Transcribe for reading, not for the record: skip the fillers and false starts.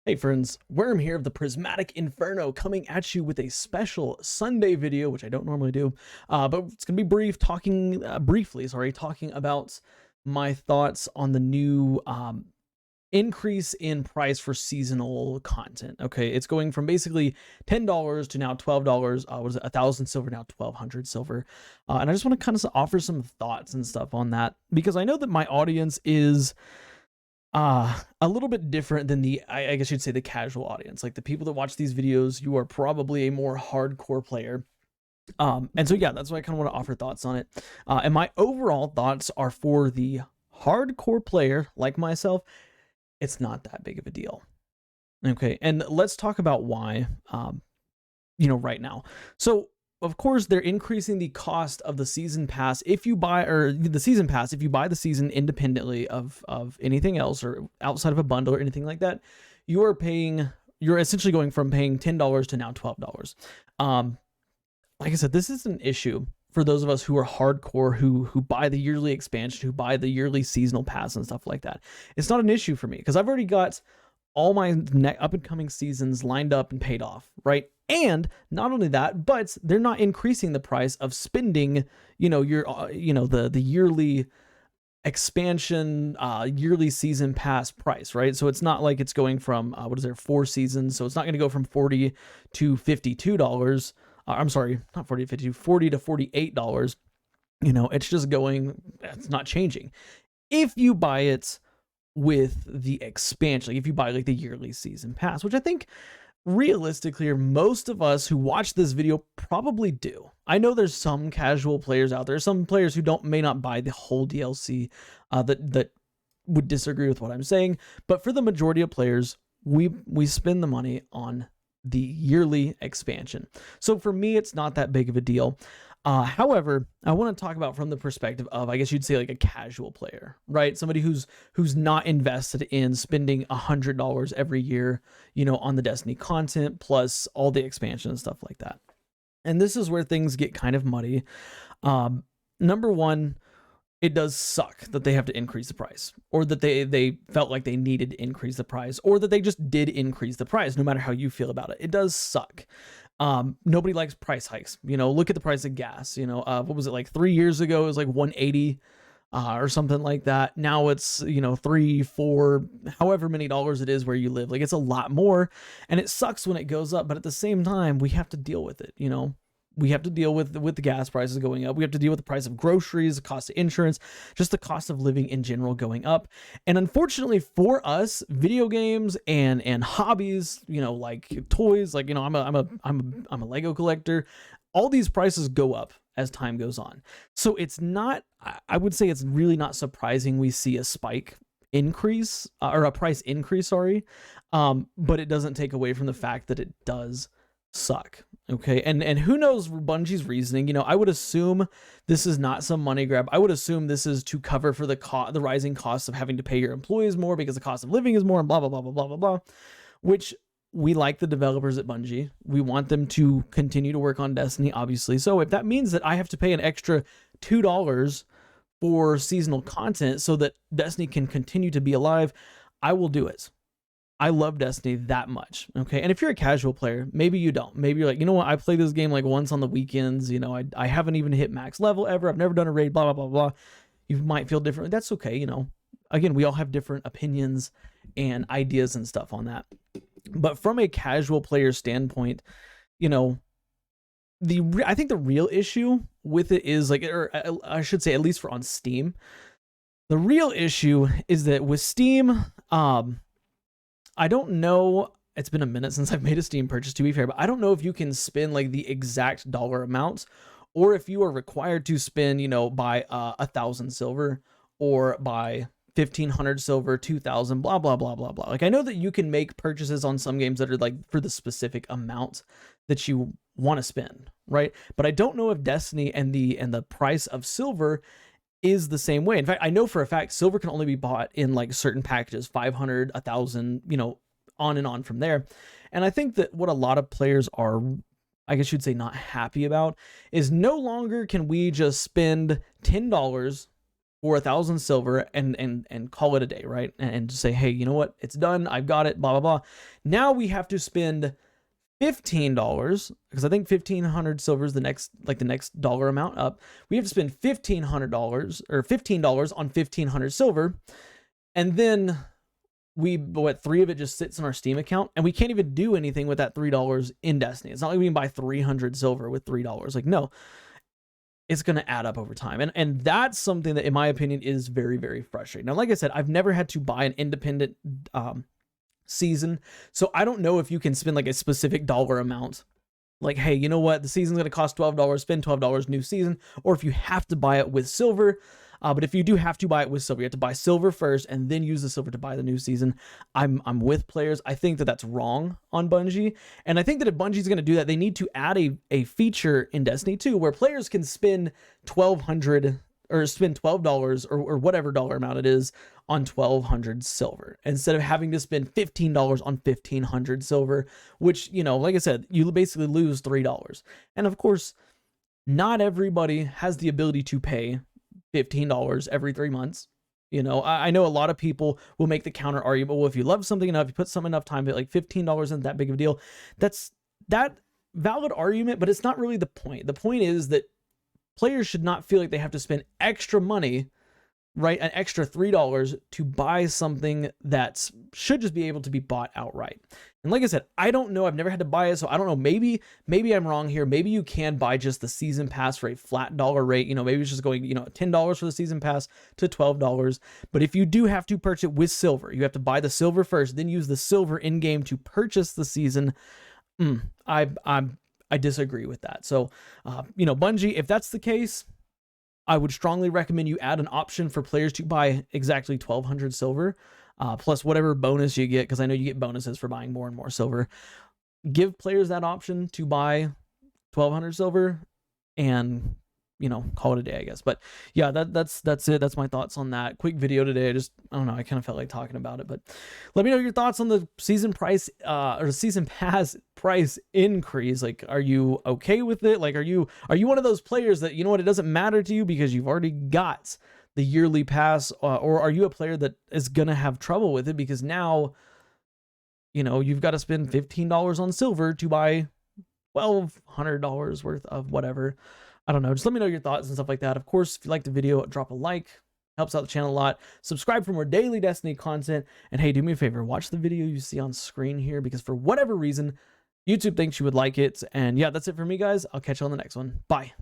Hey friends, Worm here of the Prismatic Inferno coming at you with a special Sunday video, which I don't normally do, but it's gonna be brief, talking about my thoughts on the new increase in price for seasonal content. Okay, it's going from basically $10 to now $12. What is it? 1,000 silver now 1,200 silver, and I just want to kind of offer some thoughts and stuff on that because I know that my audience is a little bit different than I guess you'd say the casual audience. Like the people that watch these videos, you are probably a more hardcore player. And so yeah, that's why I kind of want to offer thoughts on it. And my overall thoughts are for the hardcore player like myself, it's not that big of a deal. Okay, and let's talk about why, right now. So of course, they're increasing the cost of the season pass if you buy, or the season pass if you buy the season independently of anything else or outside of a bundle or anything like that. You're essentially going from paying $10 to now $12. Like I said, this is an issue for those of us who are hardcore, who buy the yearly expansion, who buy the yearly seasonal pass and stuff like that. It's not an issue for me because I've already got all my up and coming seasons lined up and paid off, right? And not only that, but they're not increasing the price of spending, the yearly expansion, yearly season pass price, right? So it's not like it's going from, 4 seasons. So it's not going to go from $40 to $52. I'm sorry, not 40 to 52, $40 to $48. It's just it's not changing. If you buy it with the expansion, like if you buy like the yearly season pass, which I think realistically most of us who watch this video probably do. I know there's some casual players out there, some players who may not buy the whole DLC, that would disagree with what I'm saying, but for the majority of players, we spend the money on the yearly expansion. So for me, it's not that big of a deal. However, I want to talk about from the perspective of, I guess you'd say, like a casual player, right? Somebody who's not invested in spending $100 every year, on the Destiny content plus all the expansion and stuff like that. And this is where things get kind of muddy. Number one, it does suck that they have to increase the price, or that they felt like they needed to increase the price, or that they just did increase the price. No matter how you feel about it, it does suck. Nobody likes price hikes. Look at the price of gas. What was it, like 3 years ago? It was like 180 or something like that. Now it's 3, 4, however many dollars it is where you live. Like, it's a lot more, and it sucks when it goes up, but at the same time we have to deal with it. We have to deal with the gas prices going up. We have to deal with the price of groceries, the cost of insurance, just the cost of living in general going up. And unfortunately for us, video games and hobbies, like toys, like, I'm a Lego collector. All these prices go up as time goes on. So it's not, I would say it's really not surprising we see a spike increase, or a price increase, sorry. But it doesn't take away from the fact that it does suck. Okay, and who knows Bungie's reasoning. I would assume this is not some money grab. I would assume this is to cover for the rising costs of having to pay your employees more because the cost of living is more, and blah blah blah blah blah blah blah. Which, we like the developers at Bungie. We want them to continue to work on Destiny, obviously. So if that means that I have to pay an extra $2 for seasonal content so that Destiny can continue to be alive, I will do it. I love Destiny that much, okay? And if you're a casual player, maybe you don't. Maybe you're like, you know what, I play this game like once on the weekends, I haven't even hit max level ever, I've never done a raid, blah, blah, blah, blah. You might feel different. That's okay, Again, we all have different opinions and ideas and stuff on that. But from a casual player standpoint, I think the real issue with it is, like, or I should say, at least for on Steam, the real issue is that with Steam, I don't know, it's been a minute since I've made a Steam purchase, to be fair, but I don't know if you can spend like the exact dollar amount, or if you are required to spend, by 1,000 silver, or by 1,500 silver, 2,000, blah, blah, blah, blah, blah. Like, I know that you can make purchases on some games that are like for the specific amount that you want to spend, right? But I don't know if Destiny and the price of silver is the same way. In fact, I know for a fact silver can only be bought in like certain packages, 500, 1,000, on and on from there. And I think that what a lot of players are, I guess you'd say, not happy about is no longer can we just spend $10 for 1,000 silver and call it a day, right? And just say, hey, you know what? It's done. I've got it, blah, blah, blah. Now we have to spend $15, because I think 1,500 silver is the next dollar amount up. We have to spend $1,500 or $15 on 1,500 silver. And then three of it just sits in our Steam account, and we can't even do anything with that $3 in Destiny. It's not like we can buy 300 silver with $3. Like, no, it's going to add up over time. And that's something that, in my opinion, is very, very frustrating. Now, like I said, I've never had to buy an independent season, so I don't know if you can spend like a specific dollar amount. Like, hey, you know what? The season's going to cost $12, spend $12 new season, or if you have to buy it with silver. But if you do have to buy it with silver, you have to buy silver first and then use the silver to buy the new season. I'm with players. I think that that's wrong on Bungie. And I think that if Bungie's going to do that, they need to add a feature in Destiny 2 where players can spend $1,200 or spend $12 or whatever dollar amount it is on 1,200 silver, instead of having to spend $15 on 1,500 silver, which, you know, like I said, you basically lose $3. And of course, not everybody has the ability to pay $15 every 3 months. You know, I know a lot of people will make the counter argument, well, if you love something enough, you put some enough time, but like $15 isn't that big of a deal. That's that valid argument, but it's not really the point. The point is that players should not feel like they have to spend extra money, right? An extra $3 to buy something that should just be able to be bought outright. And like I said, I don't know. I've never had to buy it, so I don't know. Maybe I'm wrong here. Maybe you can buy just the season pass for a flat dollar rate. You know, maybe it's just going, you know, $10 for the season pass to $12. But if you do have to purchase it with silver, you have to buy the silver first, then use the silver in game to purchase the season. I disagree with that. So, you know, Bungie, if that's the case, I would strongly recommend you add an option for players to buy exactly 1,200 silver, plus whatever bonus you get, because I know you get bonuses for buying more and more silver. Give players that option to buy 1,200 silver and, you know, call it a day, I guess. But yeah, that's it. That's my thoughts on that quick video today. I don't know. I kind of felt like talking about it, but let me know your thoughts on the season price, or season pass price increase. Like, are you okay with it? Like, are you one of those players that, you know what, it doesn't matter to you because you've already got the yearly pass, or are you a player that is going to have trouble with it because now, you know, you've got to spend $15 on silver to buy $1,200 worth of whatever? I don't know. Just let me know your thoughts and stuff like that. Of course, if you liked the video, drop a like. Helps out the channel a lot. Subscribe for more daily Destiny content. And hey, do me a favor. Watch the video you see on screen here, because for whatever reason, YouTube thinks you would like it. And yeah, that's it for me, guys. I'll catch you on the next one. Bye.